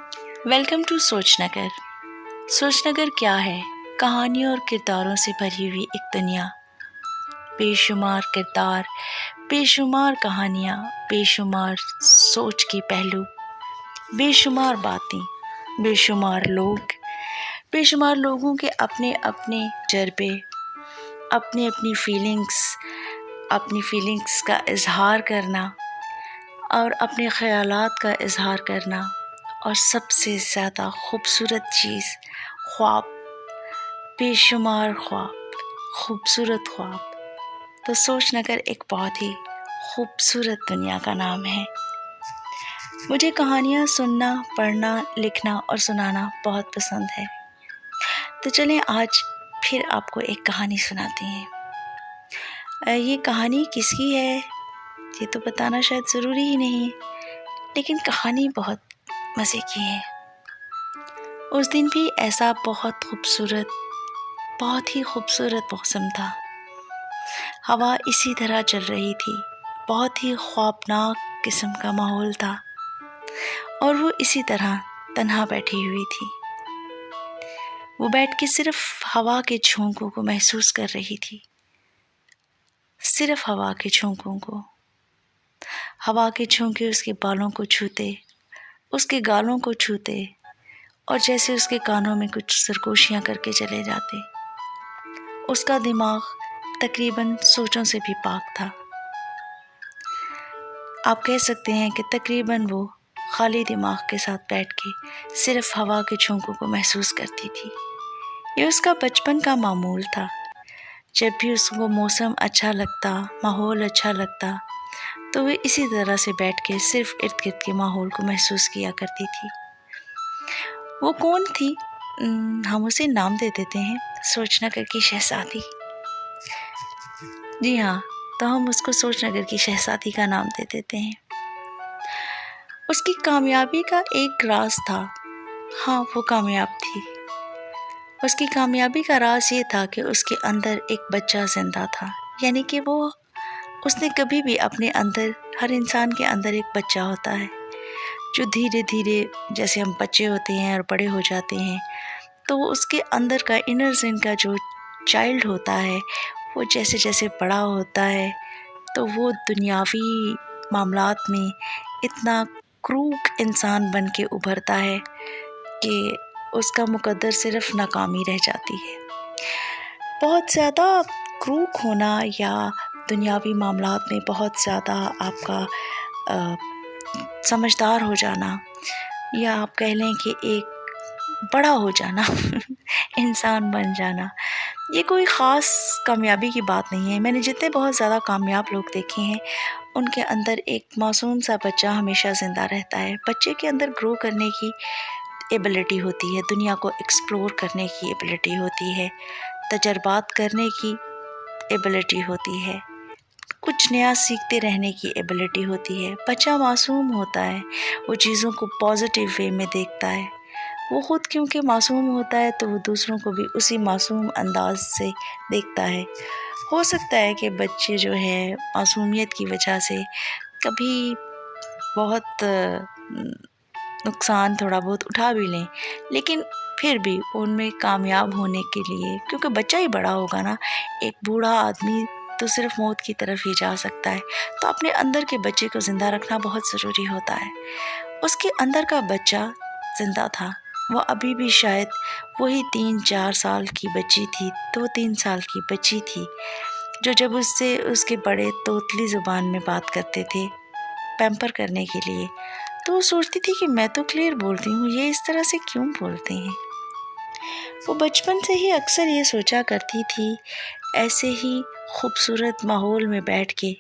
Welcome to सोचनगर। सोचनगर क्या है? कहानियों और किरदारों से भरी हुई एक दुनिया। बेशुमार किरदार, बेशुमार कहानियाँ, बेशुमार सोच के पहलू, बेशुमार बातें, बेशुमार लोग, बेशुमार लोगों के अपने अपने तजर्बे, अपनी अपनी फीलिंग्स का इजहार करना और अपने ख़यालात का इजहार करना, और सबसे ज़्यादा खूबसूरत चीज़ ख्वाब, बेशुमार ख्वाब, खूबसूरत ख्वाब। तो सोचनगर एक बहुत ही खूबसूरत दुनिया का नाम है। मुझे कहानियाँ सुनना, पढ़ना, लिखना और सुनाना बहुत पसंद है। तो चलें आज फिर आपको एक कहानी सुनाते हैं। ये कहानी किसकी है ये तो बताना शायद ज़रूरी ही नहीं, लेकिन कहानी बहुत मज़े की है। उस दिन भी ऐसा बहुत ही खूबसूरत मौसम था। हवा इसी तरह चल रही थी। बहुत ही ख्वाबनाक किस्म का माहौल था और वो इसी तरह तन्हा बैठी हुई थी। वो बैठ के सिर्फ हवा के झोंकों को महसूस कर रही थी। सिर्फ हवा के झोंकों को। हवा के झोंके उसके बालों को छूते, उसके गालों को छूते और जैसे उसके कानों में कुछ सरगोशियां करके चले जाते। उसका दिमाग तकरीबन सोचों से भी पाक था। आप कह सकते हैं कि तकरीबन वो खाली दिमाग के साथ बैठ के सिर्फ हवा के झोंकों को महसूस करती थी। ये उसका बचपन का मामूल था। जब भी उसको मौसम अच्छा लगता, माहौल अच्छा लगता, तो वो इसी तरह से बैठ के सिर्फ इर्द गिर्द के माहौल को महसूस किया करती थी। वो कौन थी? हम उसे नाम दे देते हैं सोचनगर की शहज़ादी। जी हाँ, तो हम उसको सोचनगर की शहज़ादी का नाम दे देते हैं। उसकी कामयाबी का एक राज था। हाँ, वो कामयाब थी। उसकी कामयाबी का राज ये था कि उसके अंदर एक बच्चा जिंदा था। यानी कि उसने कभी भी अपने अंदर, हर इंसान के अंदर एक बच्चा होता है जो धीरे धीरे, जैसे हम बच्चे होते हैं और बड़े हो जाते हैं, तो उसके अंदर का इनर जिन का जो चाइल्ड होता है, वो जैसे जैसे बड़ा होता है तो वो दुनियावी मामलात में इतना क्रूक इंसान बन के उभरता है कि उसका मुकद्दर सिर्फ नाकामी रह जाती है। बहुत ज़्यादा क्रूक होना या दुनियावी मामलात में बहुत ज़्यादा आपका समझदार हो जाना, या आप कह लें कि एक बड़ा हो जाना इंसान बन जाना, ये कोई ख़ास कामयाबी की बात नहीं है। मैंने जितने बहुत ज़्यादा कामयाब लोग देखे हैं, उनके अंदर एक मासूम सा बच्चा हमेशा ज़िंदा रहता है। बच्चे के अंदर ग्रो करने की एबिलिटी होती है, दुनिया को एक्सप्लोर करने की एबिलिटी होती है, तजर्बात करने की एबिलिटी होती है, कुछ नया सीखते रहने की एबिलिटी होती है। बच्चा मासूम होता है, वो चीज़ों को पॉजिटिव वे में देखता है। वो ख़ुद क्योंकि मासूम होता है तो वो दूसरों को भी उसी मासूम अंदाज से देखता है। हो सकता है कि बच्चे जो है मासूमियत की वजह से कभी बहुत नुकसान थोड़ा बहुत उठा भी लें, लेकिन फिर भी उनमें कामयाब होने के लिए, क्योंकि बच्चा ही बड़ा होगा ना, एक बूढ़ा आदमी तो सिर्फ मौत की तरफ ही जा सकता है। तो अपने अंदर के बच्चे को ज़िंदा रखना बहुत ज़रूरी होता है। उसके अंदर का बच्चा ज़िंदा था। वो अभी भी शायद वही 3-4 साल की बच्ची थी, 2-3 साल की बच्ची थी, जो जब उससे उसके बड़े तोतली ज़ुबान में बात करते थे पैम्पर करने के लिए, तो वो सोचती थी कि मैं तो क्लियर बोलती हूँ, ये इस तरह से क्यों बोलते हैं। वो बचपन से ही अक्सर ये सोचा करती थी, ऐसे ही खूबसूरत माहौल में बैठ के,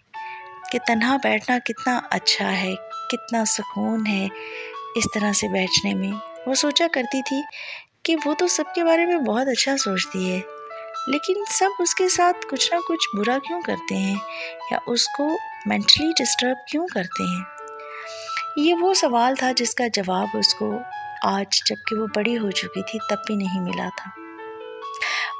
कि तन्हा बैठना कितना अच्छा है, कितना सुकून है इस तरह से बैठने में। वो सोचा करती थी कि वो तो सबके बारे में बहुत अच्छा सोचती है, लेकिन सब उसके साथ कुछ ना कुछ बुरा क्यों करते हैं, या उसको मेंटली डिस्टर्ब क्यों करते हैं। ये वो सवाल था जिसका जवाब उसको आज, जबकि वो बड़ी हो चुकी थी, तब भी नहीं मिला था।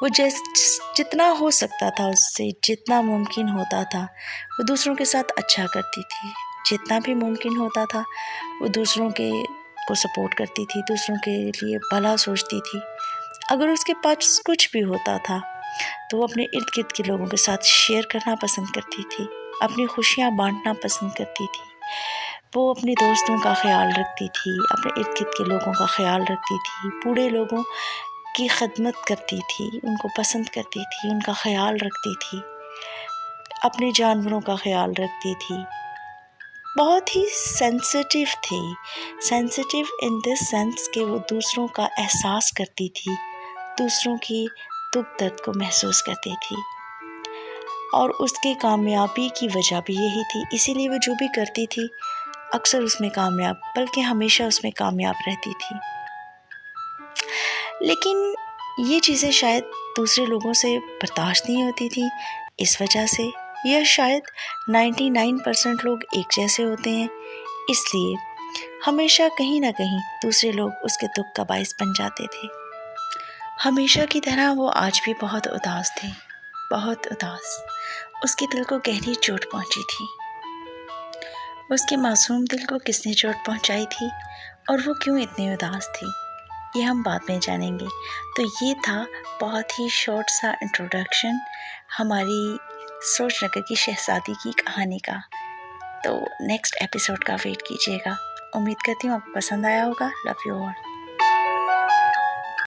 वो जितना हो सकता था, उससे जितना मुमकिन होता था, वो दूसरों के साथ अच्छा करती थी। जितना भी मुमकिन होता था, वो दूसरों को सपोर्ट करती थी, दूसरों के लिए भला सोचती थी। अगर उसके पास कुछ भी होता था तो वो अपने इर्द गिर्द के लोगों के साथ शेयर करना पसंद करती थी, अपनी खुशियाँ बांटना पसंद करती थी। वो अपने दोस्तों का ख्याल रखती थी, अपने इर्द गिर्द के लोगों का ख्याल रखती थी, बूढ़े लोगों की खिदमत करती थी, उनको पसंद करती थी, उनका ख्याल रखती थी, अपने जानवरों का ख्याल रखती थी। बहुत ही सेंसिटिव थी, सेंसिटिव इन दिस सेंस कि वो दूसरों का एहसास करती थी, दूसरों की दुख दर्द को महसूस करती थी, और उसकी कामयाबी की वजह भी यही थी। इसीलिए वो जो भी करती थी अक्सर उसमें कामयाब, बल्कि हमेशा उसमें कामयाब रहती थी। लेकिन ये चीज़ें शायद दूसरे लोगों से बर्दाश्त नहीं होती थी, इस वजह से, या शायद 99% लोग एक जैसे होते हैं, इसलिए हमेशा कहीं ना कहीं दूसरे लोग उसके दुख का बाइस बन जाते थे। हमेशा की तरह वो आज भी बहुत उदास थे, बहुत उदास। उसके दिल को गहरी चोट पहुंची थी। उसके मासूम दिल को किसने चोट पहुंचाई थी और वो क्यों इतनी उदास थी, ये हम बाद में जानेंगे। तो ये था बहुत ही शॉर्ट सा इंट्रोडक्शन हमारी सोचनगर की शहजादी की कहानी का। तो नेक्स्ट एपिसोड का वेट कीजिएगा। उम्मीद करती हूँ आपको पसंद आया होगा। Love you all.